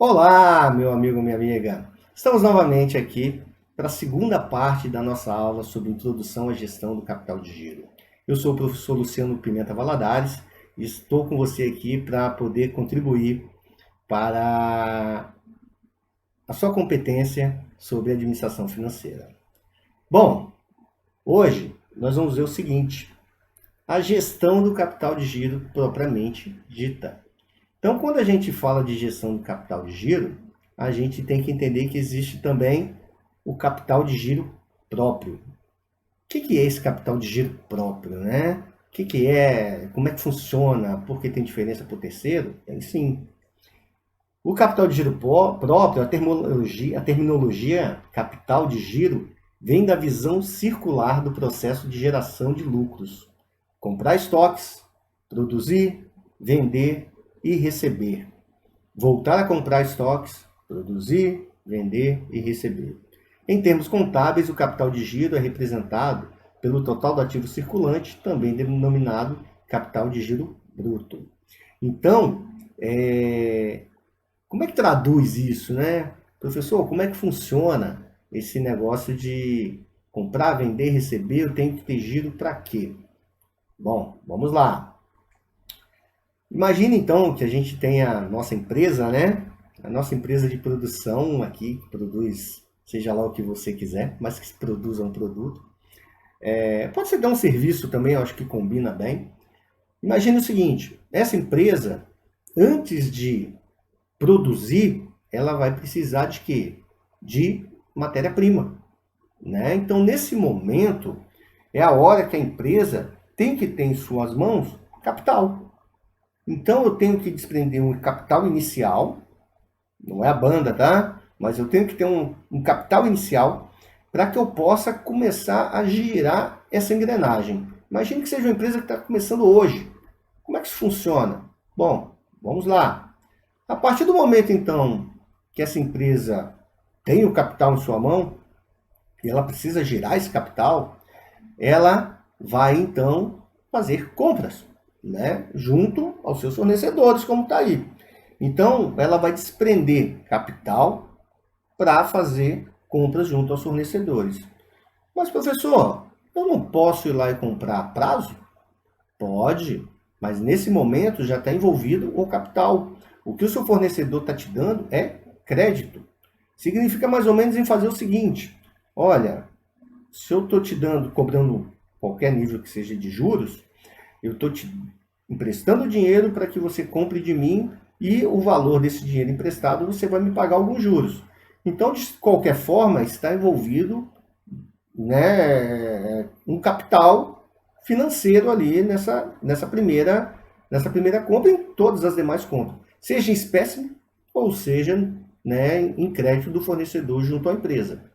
Olá, meu amigo, minha amiga. Estamos novamente aqui para a segunda parte da nossa aula sobre introdução à gestão do capital de giro. Eu sou o professor Luciano Pimenta Valadares e estou com você aqui para poder contribuir para a sua competência sobre administração financeira. Bom, hoje nós vamos ver o seguinte: a gestão do capital de giro propriamente dita. Então, quando a gente fala de gestão do capital de giro, a gente tem que entender que existe também o capital de giro próprio. O que é esse capital de giro próprio, né? O que é? Como é que funciona? Por que tem diferença para o terceiro? Tem sim. O capital de giro próprio, a terminologia capital de giro, vem da visão circular do processo de geração de lucros. Comprar estoques, produzir, vender e receber. Voltar a comprar estoques, produzir, vender e receber. Em termos contábeis, o capital de giro é representado pelo total do ativo circulante, também denominado capital de giro bruto. Então, como é que traduz isso, né? Professor, como é que funciona esse negócio de comprar, vender, receber? Eu tenho que ter giro para quê? Bom, vamos lá. Imagina então que a gente tem a nossa empresa, né? A nossa empresa de produção aqui, que produz, seja lá o que você quiser, mas que produza um produto. Pode ser dar um serviço também, eu acho que combina bem. Imagine o seguinte: essa empresa, antes de produzir, ela vai precisar de quê? De matéria-prima, né? Então, nesse momento, é a hora que a empresa tem que ter em suas mãos capital. Então, eu tenho que desprender um capital inicial, não é a banda, tá? Mas eu tenho que ter um capital inicial para que eu possa começar a girar essa engrenagem. Imagine que seja uma empresa que está começando hoje. Como é que isso funciona? Bom, vamos lá. A partir do momento, então, que essa empresa tem o capital em sua mão, e ela precisa girar esse capital, ela vai, então, fazer compras, né? Junto aos seus fornecedores, como está aí. Então, ela vai desprender capital para fazer compras junto aos fornecedores. Mas, professor, eu não posso ir lá e comprar a prazo? Pode, mas nesse momento já está envolvido o capital. O que o seu fornecedor está te dando é crédito. Significa mais ou menos em fazer o seguinte: olha, se eu estou te dando, cobrando qualquer nível que seja de juros, eu estou te emprestando dinheiro para que você compre de mim e o valor desse dinheiro emprestado você vai me pagar alguns juros. Então, de qualquer forma, está envolvido, né, um capital financeiro ali nessa primeira compra e em todas as demais compras, seja em espécie ou seja, né, em crédito do fornecedor junto à empresa.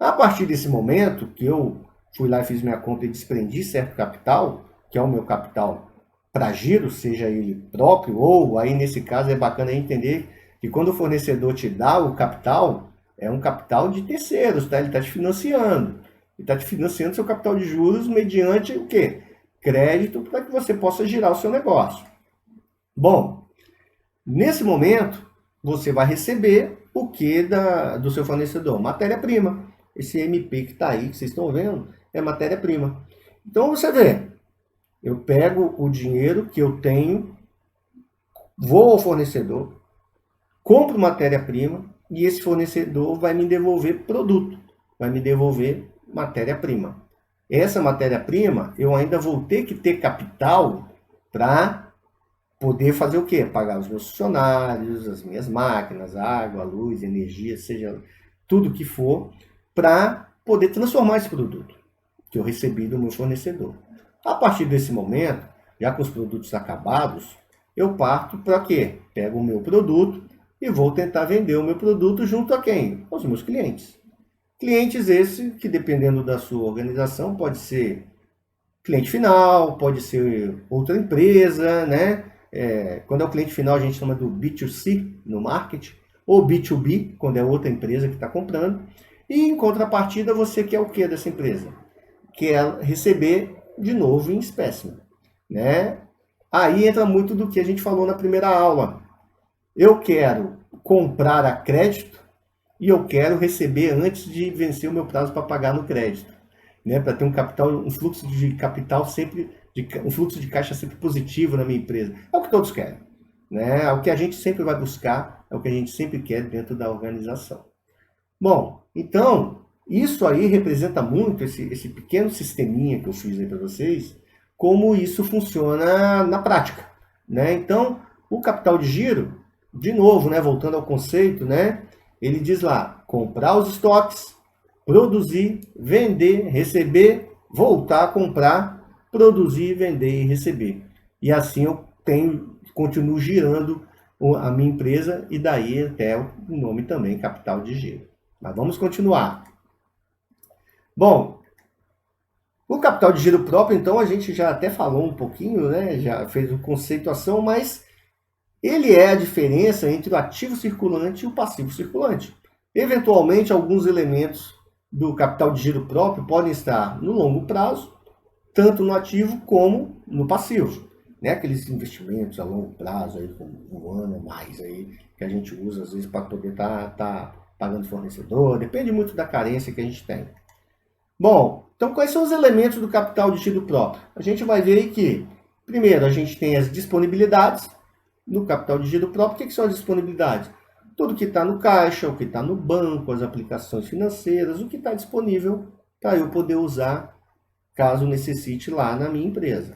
A partir desse momento que eu fui lá e fiz minha compra e desprendi certo capital, que é o meu capital para giro, seja ele próprio ou aí nesse caso é bacana entender que quando o fornecedor te dá o capital, é um capital de terceiros, tá? Ele está te financiando. Ele está te financiando seu capital de juros mediante o quê? Crédito para que você possa girar o seu negócio. Bom, nesse momento, você vai receber o que do seu fornecedor? Matéria-prima. Esse MP que está aí, que vocês estão vendo, é matéria-prima. Então você vê, eu pego o dinheiro que eu tenho, vou ao fornecedor, compro matéria-prima e esse fornecedor vai me devolver produto, vai me devolver matéria-prima. Essa matéria-prima eu ainda vou ter que ter capital para poder fazer o quê? Pagar os meus funcionários, as minhas máquinas, água, luz, energia, seja tudo que for, para poder transformar esse produto que eu recebi do meu fornecedor. A partir desse momento, já com os produtos acabados, eu parto para quê? Pego o meu produto e vou tentar vender o meu produto junto a quem? Aos meus clientes. Clientes esses que, dependendo da sua organização, pode ser cliente final, pode ser outra empresa, né? Quando é o cliente final, a gente chama do B2C no marketing, ou B2B, quando é outra empresa que está comprando. E em contrapartida, você quer o que dessa empresa? Quer receber de novo em espécime, né? Aí entra muito do que a gente falou na primeira aula. eu quero comprar a crédito e eu quero receber antes de vencer o meu prazo para pagar no crédito, né? Para ter um capital, um fluxo de capital sempre, um fluxo de caixa sempre positivo na minha empresa. É o que todos querem, né? É o que a gente sempre vai buscar, é o que a gente sempre quer dentro da organização. Bom, então, isso aí representa muito, esse pequeno sisteminha que eu fiz aí para vocês, como isso funciona na prática, né? Então, o capital de giro, de novo, né, voltando ao conceito, né, ele diz lá, comprar os estoques, produzir, vender, receber, voltar a comprar, produzir, vender e receber. E assim eu continuo girando a minha empresa e daí até o nome também, capital de giro. Mas vamos continuar. Bom, o capital de giro próprio, então, a gente já até falou um pouquinho, né? Já fez uma conceituação, mas ele é a diferença entre o ativo circulante e o passivo circulante. Eventualmente, alguns elementos do capital de giro próprio podem estar no longo prazo, tanto no ativo como no passivo. Né? Aqueles investimentos a longo prazo, aí, com um ano ou mais, aí, que a gente usa, às vezes, para poder estar pagando fornecedor, depende muito da carência que a gente tem. Bom, então quais são os elementos do capital de giro próprio? A gente vai ver que, primeiro, a gente tem as disponibilidades no capital de giro próprio. O que são as disponibilidades? Tudo que está no caixa, o que está no banco, as aplicações financeiras, o que está disponível para eu poder usar caso necessite lá na minha empresa.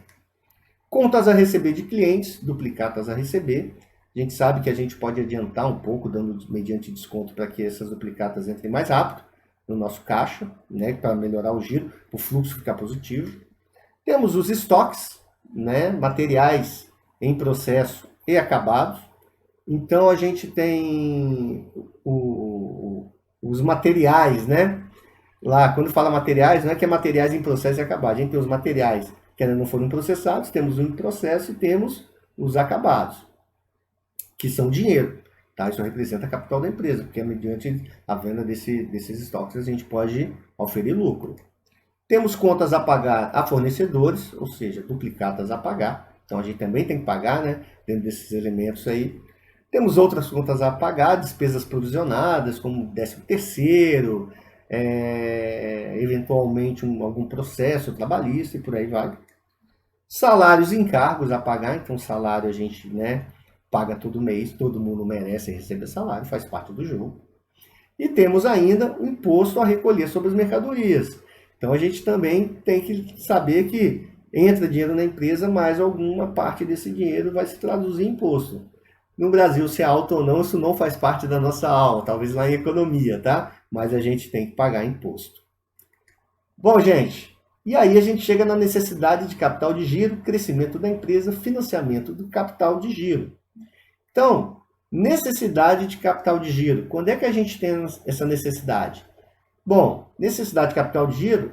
Contas a receber de clientes, duplicatas a receber. A gente sabe que a gente pode adiantar um pouco, dando mediante desconto para que essas duplicatas entrem mais rápido no nosso caixa, né, para melhorar o giro, o fluxo ficar positivo. Temos os estoques, né, materiais em processo e acabados. Então a gente tem os materiais, né? Lá, quando fala materiais, não é que é materiais em processo e acabados. A gente tem os materiais que ainda não foram processados, temos o em processo e temos os acabados, que são dinheiro. Tá? Isso representa a capital da empresa, porque mediante a venda desses estoques a gente pode oferir lucro. Temos contas a pagar a fornecedores, ou seja, duplicatas a pagar. Então a gente também tem que pagar, né, dentro desses elementos aí. Temos outras contas a pagar, despesas provisionadas, como 13º, eventualmente algum processo trabalhista e por aí vai. Salários e encargos a pagar, então salário a gente, né, paga todo mês, todo mundo merece receber salário, faz parte do jogo. E temos ainda o imposto a recolher sobre as mercadorias. Então a gente também tem que saber que entra dinheiro na empresa, mas alguma parte desse dinheiro vai se traduzir em imposto. No Brasil, se é alto ou não, isso não faz parte da nossa aula, talvez lá em economia, tá? Mas a gente tem que pagar imposto. Bom, gente, e aí a gente chega na necessidade de capital de giro, crescimento da empresa, financiamento do capital de giro. Então, necessidade de capital de giro. Quando é que a gente tem essa necessidade? Bom, necessidade de capital de giro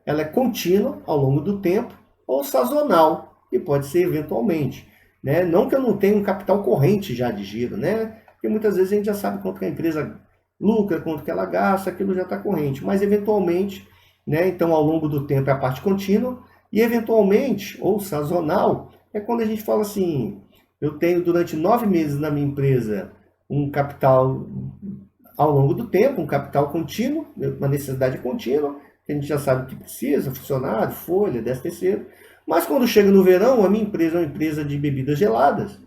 ela é contínua ao longo do tempo ou sazonal, que pode ser eventualmente. Né? Não que eu não tenha um capital corrente já de giro, né? Porque muitas vezes a gente já sabe quanto que a empresa lucra, quanto que ela gasta, aquilo já está corrente. Mas eventualmente, né? Então ao longo do tempo é a parte contínua e eventualmente, ou sazonal, é quando a gente fala assim, eu tenho durante 9 meses na minha empresa um capital ao longo do tempo, um capital contínuo, uma necessidade contínua, que a gente já sabe o que precisa, funcionário, folha, 13º. Mas quando chega no verão, a minha empresa é uma empresa de bebidas geladas.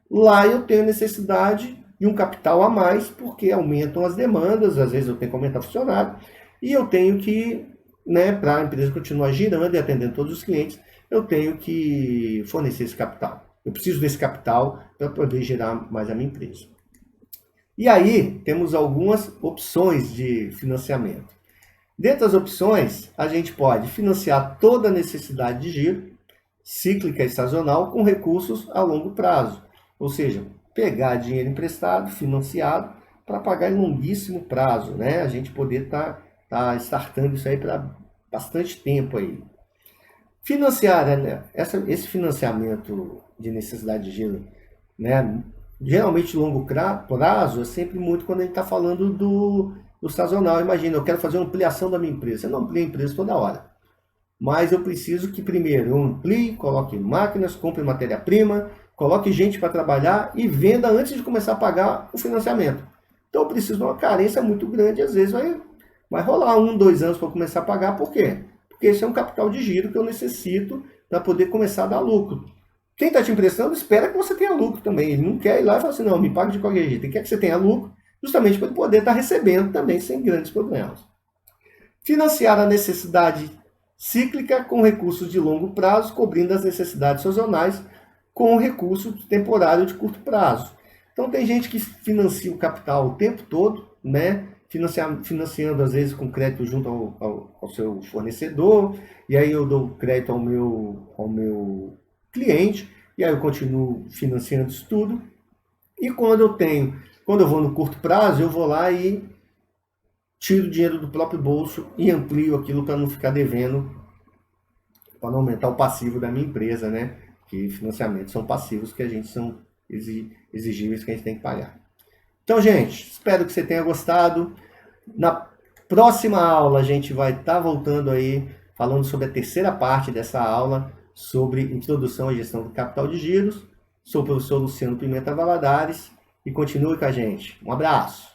Lá eu tenho necessidade de um capital a mais, porque aumentam as demandas, às vezes eu tenho que aumentar funcionário, e eu tenho que, né, para a empresa continuar girando e atendendo todos os clientes, eu tenho que fornecer esse capital. Eu preciso desse capital para poder gerar mais a minha empresa. E aí, temos algumas opções de financiamento. Dentre as opções, a gente pode financiar toda a necessidade de giro, cíclica e sazonal, com recursos a longo prazo. Ou seja, pegar dinheiro emprestado, financiado, para pagar em longuíssimo prazo, né? A gente poder estar startando isso aí para bastante tempo aí. Financiar, né? Esse financiamento de necessidade de giro, né? Geralmente longo prazo é sempre muito quando a gente está falando do sazonal. Imagina, eu quero fazer uma ampliação da minha empresa. Eu não amplio a empresa toda hora. Mas eu preciso que primeiro eu amplie, coloque máquinas, compre matéria-prima, coloque gente para trabalhar e venda antes de começar a pagar o financiamento. Então eu preciso de uma carência muito grande, às vezes vai rolar 1, 2 anos para começar a pagar, por quê? Porque esse é um capital de giro que eu necessito para poder começar a dar lucro. Quem está te emprestando espera que você tenha lucro também. Ele não quer ir lá e falar assim, não, me pague de qualquer jeito. Ele quer que você tenha lucro, justamente para ele poder estar recebendo também sem grandes problemas. Financiar a necessidade cíclica com recursos de longo prazo, cobrindo as necessidades sazonais com recurso temporário de curto prazo. Então tem gente que financia o capital o tempo todo, né? Financiando às vezes com crédito junto ao seu fornecedor, e aí eu dou crédito ao meu cliente, e aí eu continuo financiando isso tudo. E quando eu vou no curto prazo, eu vou lá e tiro o dinheiro do próprio bolso e amplio aquilo para não ficar devendo, para não aumentar o passivo da minha empresa, né? Que financiamentos são passivos que a gente são exigíveis que a gente tem que pagar. Então, gente, espero que você tenha gostado. Na próxima aula a gente vai estar voltando aí falando sobre a terceira parte dessa aula, sobre introdução à gestão do capital de giros. Sou o professor Luciano Pimenta Valadares e continue com a gente. Um abraço!